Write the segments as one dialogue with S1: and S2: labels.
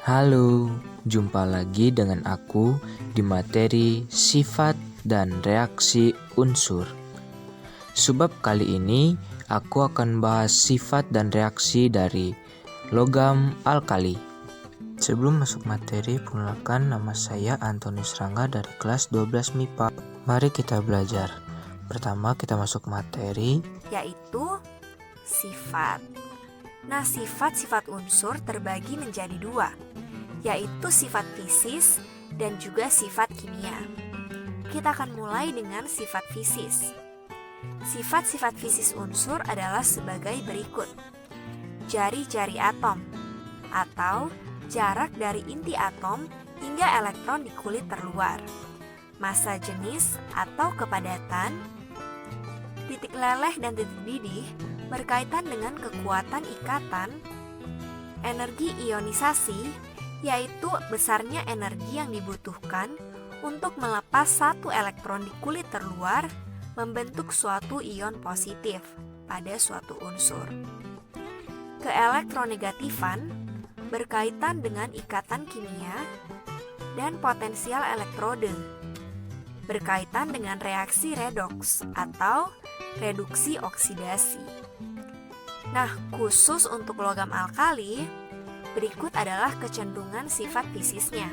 S1: Halo, jumpa lagi dengan aku di materi sifat dan reaksi unsur. Sebab kali ini aku akan bahas sifat dan reaksi dari logam alkali. Sebelum masuk materi, perkenalkan nama saya Antonius Rangga dari kelas 12 MIPA. Mari kita belajar. Pertama kita masuk materi,
S2: yaitu sifat. Nah, sifat-sifat unsur terbagi menjadi dua, yaitu sifat fisis dan juga sifat kimia. Kita akan mulai dengan sifat fisis. Sifat-sifat fisis unsur adalah sebagai berikut. Jari-jari atom atau jarak dari inti atom hingga elektron di kulit terluar. Massa jenis atau kepadatan. Titik leleh dan titik didih berkaitan dengan kekuatan ikatan. Energi ionisasi, yaitu besarnya energi yang dibutuhkan untuk melepas satu elektron di kulit terluar membentuk suatu ion positif pada suatu unsur. Keelektronegatifan berkaitan dengan ikatan kimia dan potensial elektrode, berkaitan dengan reaksi redoks atau reduksi oksidasi. Nah, khusus untuk logam alkali, berikut adalah kecenderungan sifat fisisnya.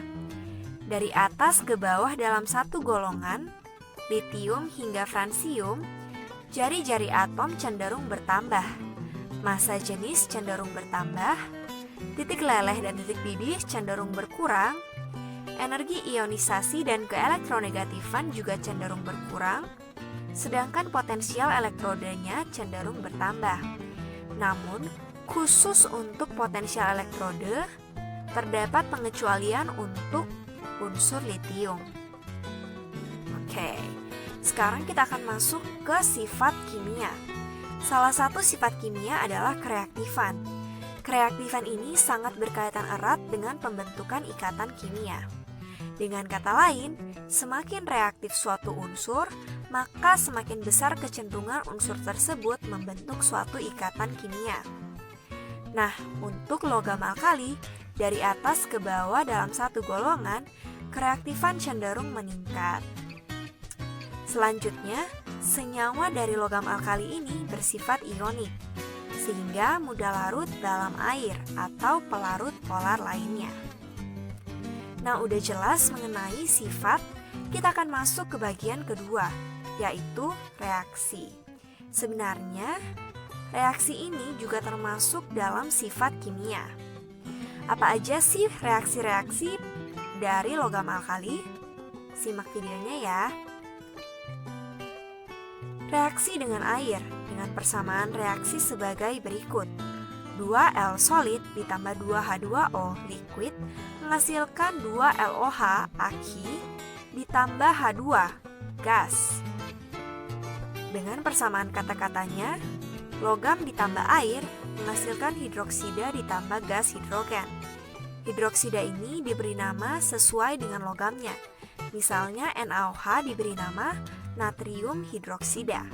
S2: Dari atas ke bawah dalam satu golongan, litium hingga fransium, jari-jari atom cenderung bertambah, massa jenis cenderung bertambah, titik leleh dan titik didih cenderung berkurang, energi ionisasi dan keelektronegatifan juga cenderung berkurang, sedangkan potensial elektrodenya cenderung bertambah. Namun, khusus untuk potensial elektrode, terdapat pengecualian untuk unsur litium. Oke, sekarang kita akan masuk ke sifat kimia. Salah satu sifat kimia adalah kereaktifan. Kereaktifan ini sangat berkaitan erat dengan pembentukan ikatan kimia. Dengan kata lain, semakin reaktif suatu unsur, maka semakin besar kecenderungan unsur tersebut membentuk suatu ikatan kimia. Nah, untuk logam alkali, dari atas ke bawah dalam satu golongan, kereaktifan cenderung meningkat. Selanjutnya, senyawa dari logam alkali ini bersifat ionik, sehingga mudah larut dalam air atau pelarut polar lainnya. Nah, udah jelas mengenai sifat, kita akan masuk ke bagian kedua, yaitu reaksi. Sebenarnya, reaksi ini juga termasuk dalam sifat kimia. Apa aja sih reaksi-reaksi dari logam alkali? Simak videonya ya. Reaksi dengan air dengan persamaan reaksi sebagai berikut. 2L solid ditambah 2H2O liquid menghasilkan 2LOH aki ditambah H2 gas. Dengan persamaan kata-katanya, logam ditambah air menghasilkan hidroksida ditambah gas hidrogen. Hidroksida ini diberi nama sesuai dengan logamnya. Misalnya NaOH diberi nama natrium hidroksida.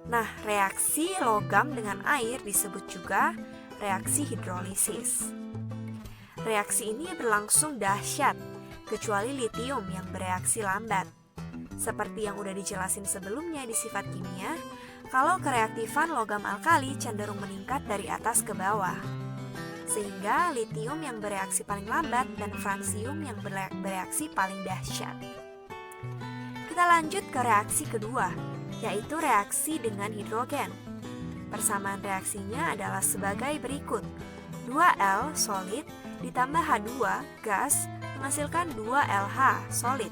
S2: Nah, reaksi logam dengan air disebut juga reaksi hidrolisis. Reaksi ini berlangsung dahsyat, kecuali litium yang bereaksi lambat. Seperti yang udah dijelasin sebelumnya di sifat kimia, kalau kereaktifan logam alkali cenderung meningkat dari atas ke bawah. Sehingga litium yang bereaksi paling lambat dan fransium yang bereaksi paling dahsyat. Kita lanjut ke reaksi kedua, yaitu reaksi dengan hidrogen. Persamaan reaksinya adalah sebagai berikut. 2L solid ditambah H2 gas menghasilkan 2LH solid.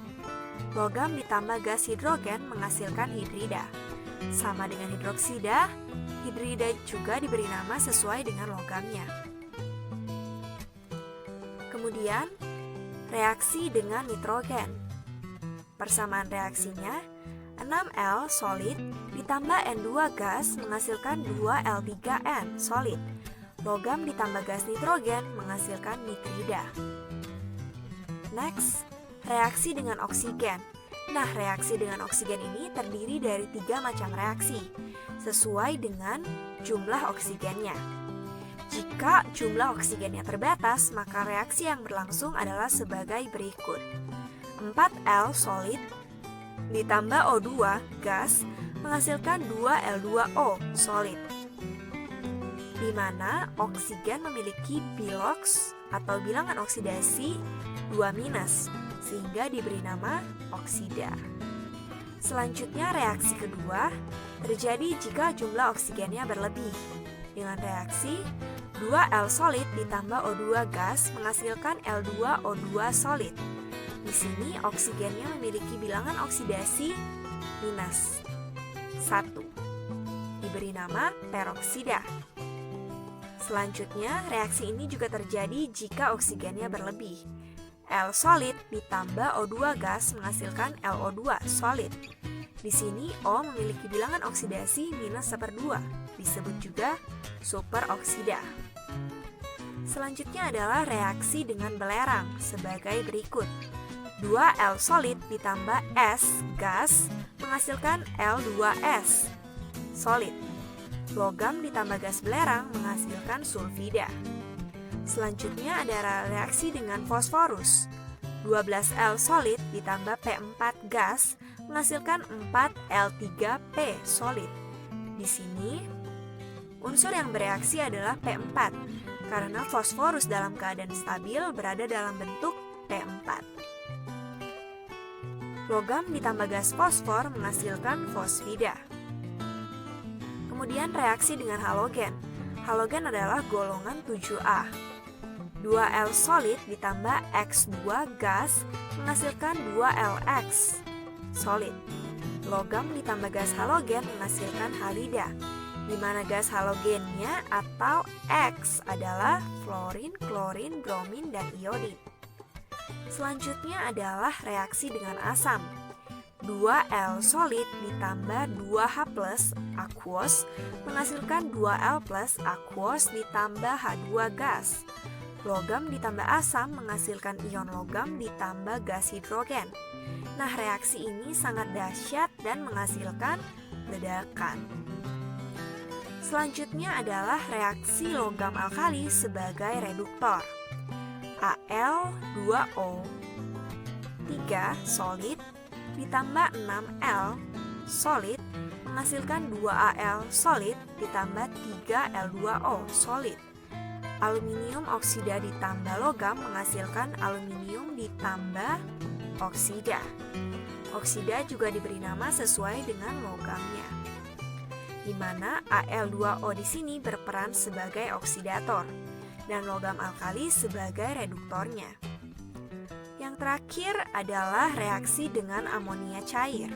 S2: Logam ditambah gas hidrogen menghasilkan hidrida. Sama dengan hidroksida, hidrida juga diberi nama sesuai dengan logamnya. Kemudian, reaksi dengan nitrogen. Persamaan reaksinya 6L solid ditambah N2 gas menghasilkan 2L3N solid. Logam ditambah gas nitrogen menghasilkan nitrida. Next, reaksi dengan oksigen. Nah, reaksi dengan oksigen ini terdiri dari 3 macam reaksi, sesuai dengan jumlah oksigennya. Jika jumlah oksigennya terbatas, maka reaksi yang berlangsung adalah sebagai berikut. 4L solid ditambah O2 gas menghasilkan 2L2O solid, di mana oksigen memiliki bilox atau bilangan oksidasi 2-, sehingga diberi nama oksida. Selanjutnya reaksi kedua terjadi jika jumlah oksigennya berlebih, dengan reaksi 2L solid ditambah O2 gas menghasilkan L2O2 solid. Di sini oksigennya memiliki bilangan oksidasi -1, diberi nama peroksida. Selanjutnya, reaksi ini juga terjadi jika oksigennya berlebih. L solid ditambah O2 gas menghasilkan LO2 solid. Di sini O memiliki bilangan oksidasi -1/2, disebut juga superoksida. Selanjutnya adalah reaksi dengan belerang sebagai berikut. 2L solid ditambah S gas menghasilkan L2S solid. Logam ditambah gas belerang menghasilkan sulfida. Selanjutnya ada reaksi dengan fosforus. 12L solid ditambah P4 gas menghasilkan 4L3P solid. Di sini unsur yang bereaksi adalah P4 karena fosforus dalam keadaan stabil berada dalam bentuk P4. Logam ditambah gas fosfor menghasilkan fosfida. Kemudian reaksi dengan halogen. Halogen adalah golongan 7A. 2L solid ditambah X2 gas menghasilkan 2LX solid. Logam ditambah gas halogen menghasilkan halida, di mana gas halogennya atau X adalah fluorin, klorin, bromin, dan iodin. Selanjutnya adalah reaksi dengan asam. 2L solid ditambah 2H+ aquos menghasilkan 2L+ aquos ditambah H2 gas. Logam ditambah asam menghasilkan ion logam ditambah gas hidrogen. Nah, reaksi ini sangat dahsyat dan menghasilkan ledakan. Selanjutnya adalah reaksi logam alkali sebagai reduktor. Al2O 3 solid ditambah 6L solid menghasilkan 2Al solid ditambah 3L2O solid. Aluminium oksida ditambah logam menghasilkan aluminium ditambah oksida. Oksida juga diberi nama sesuai dengan logamnya, di mana Al2O di sini berperan sebagai oksidator dan logam alkali sebagai reduktornya. Yang terakhir adalah reaksi dengan amonia cair.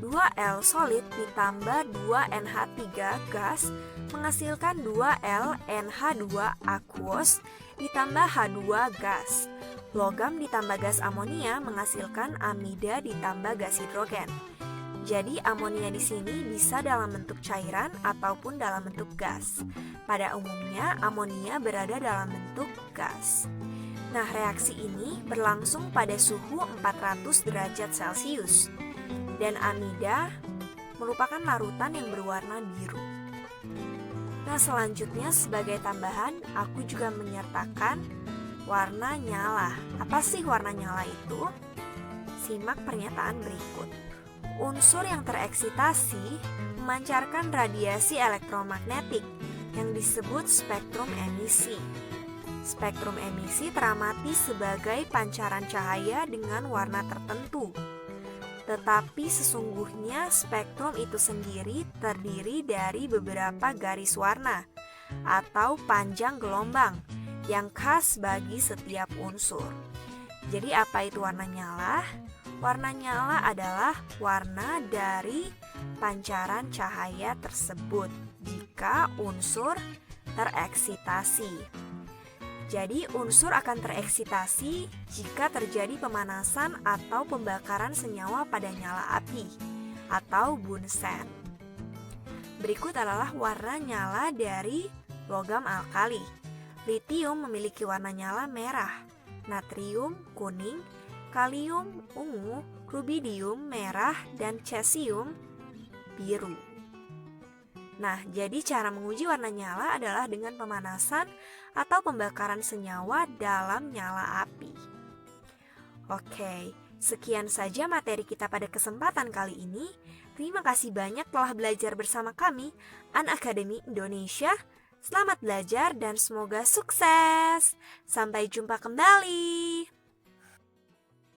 S2: 2L solid ditambah 2NH3 gas menghasilkan 2LNH2 aquos ditambah H2 gas. Logam ditambah gas amonia menghasilkan amida ditambah gas hidrogen. Jadi amonia di sini bisa dalam bentuk cairan ataupun dalam bentuk gas. Pada umumnya amonia berada dalam bentuk gas. Nah, reaksi ini berlangsung pada suhu 400 derajat Celcius. Dan amida merupakan larutan yang berwarna biru. Nah, selanjutnya sebagai tambahan, aku juga menyertakan warna nyala. Apa sih warna nyala itu? Simak pernyataan berikut. Unsur yang tereksitasi memancarkan radiasi elektromagnetik yang disebut spektrum emisi. Spektrum emisi teramati sebagai pancaran cahaya dengan warna tertentu. Tetapi sesungguhnya spektrum itu sendiri terdiri dari beberapa garis warna atau panjang gelombang yang khas bagi setiap unsur. Jadi apa itu warna nyala? Warna nyala adalah warna dari pancaran cahaya tersebut jika unsur tereksitasi. Jadi unsur akan tereksitasi jika terjadi pemanasan atau pembakaran senyawa pada nyala api atau bunsen. Berikut adalah warna nyala dari logam alkali. Litium memiliki warna nyala merah, natrium kuning, kalium ungu, rubidium merah, dan cesium biru. Nah, jadi cara menguji warna nyala adalah dengan pemanasan atau pembakaran senyawa dalam nyala api. Oke, sekian saja materi kita pada kesempatan kali ini. Terima kasih banyak telah belajar bersama kami, An Academy Indonesia. Selamat belajar dan semoga sukses. Sampai jumpa kembali.